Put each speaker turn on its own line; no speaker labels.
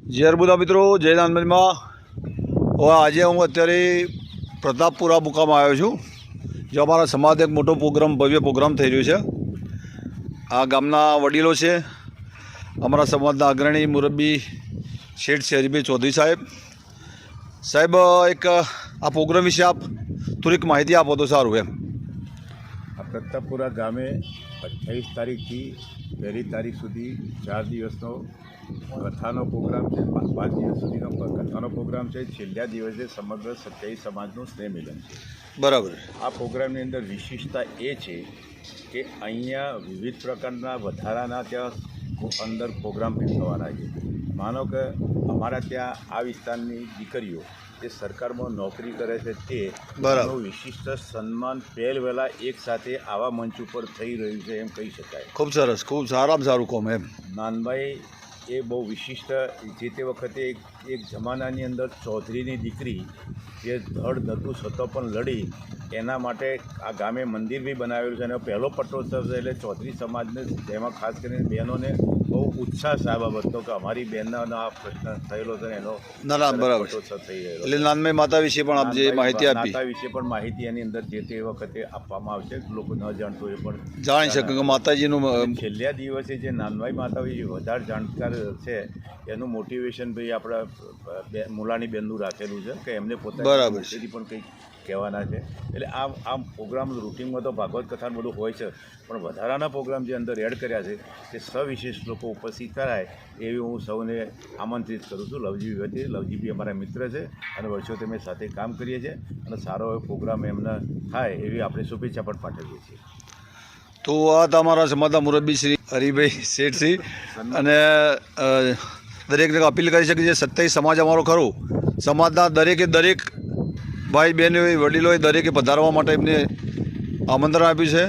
જય અર્બુદા મિત્રો, જય નાનબંધમાં. હવે આજે હું અત્યારે પ્રતાપપુરા મુકામાં આવ્યો છું, જો અમારા સમાજ એક મોટો પ્રોગ્રામ, ભવ્ય પ્રોગ્રામ થઈ રહ્યો છે. આ ગામના વડીલો છે, અમારા સમાજના અગ્રણી મુરબ્બી શેઠ હરીભાઈ ચૌધરી સાહેબ, એક આ પ્રોગ્રામ વિશે આપ થોડીક માહિતી આપો તો સારું એમ.
આ પ્રતાપપુરા ગામે 28 તારીખથી 1 તારીખ સુધી 4 દિવસનો કથાનો પ્રોગ્રામ છે. 5 દિવસ સુધીનો કથાનો પ્રોગ્રામ છે. છેલ્લા દિવસે સમગ્ર સત્યાવી સમાજનું સ્નેહ મિલન છે.
બરાબર.
આ પ્રોગ્રામની અંદર વિશિષ્ટતા એ છે કે અહીંયા વિવિધ પ્રકારના વધારાના ત્યાં અંદર પ્રોગ્રામ થવાના છે. માનો કે અમારા ત્યાં આ વિસ્તારની દીકરીઓ જે સરકારમાં નોકરી કરે છે તેનું વિશિષ્ટ સન્માન પહેલ વહેલા એક સાથે આવા મંચ ઉપર થઈ રહ્યું છે એમ કહી શકાય.
ખૂબ સરસ, ખૂબ સારામાં સારું કોમ એમ.
નાનભાઈ એ બહુ વિશિષ્ટ, જે તે વખતે એક જમાનાની અંદર ચૌધરીની દીકરી જે ધડ ધતું છતો પણ લડી, એના માટે આ ગામે મંદિર બી બનાવેલું છે અને પહેલો પટ્ટોત્સવ છે. એટલે ચૌધરી સમાજને તેમાં ખાસ કરીને બહેનોને બહુ ઉત્સાહ છે આ બાબતનો કે અમારી બહેનનો આ પ્રશ્ન થયેલો છે ને એનો
બરાબર
પટ્ટોત્સવ થઈ રહ્યો.
એટલે નાનભાઈ માતા વિશે પણ આપ જે માહિતી આપી,
માતા વિશે પણ માહિતી એની અંદર જે તે વખતે આપવામાં આવશે. લોકો ન જાણતો એ પણ
જાણી શકે કે માતાજીનું
છેલ્લા દિવસે જે નાનભાઈ માતા વિશે વધારે જાણકાર છે એનું મોટિવેશન ભાઈ આપણા મુલાની બેનનું રાખેલું છે કે એમને પોતાની પણ કંઈક કહેવાના છે. એટલે આ પ્રોગ્રામ રૂટિનમાં તો ભાગવત કથા બધું હોય છે, પણ વધારાના પ્રોગ્રામ જે અંદર એડ કર્યા છે તે સવિશેષ લોકો ઉપસ્થિત કરાય એવી હું સૌને આમંત્રિત કરું છું. લવજી વતી, લવજી બી અમારા મિત્ર છે અને વર્ષોથી અમે સાથે કામ કરીએ છીએ અને સારો એવો પ્રોગ્રામ એમને થાય એવી આપણે શુભેચ્છા પણ પાઠવીએ છીએ.
તો આ તમારા સમાજના મુરબ્બી શ્રી હરીભાઈ શેઠશ્રી અને દરેકને અપીલ કરી શકે છે. 27 સમાજ અમારો ખરો, સમાજના દરેક ભાઈ બહેનો વડીલોએ દરેકે પધારવા માટે એમને આમંત્રણ આપ્યું છે.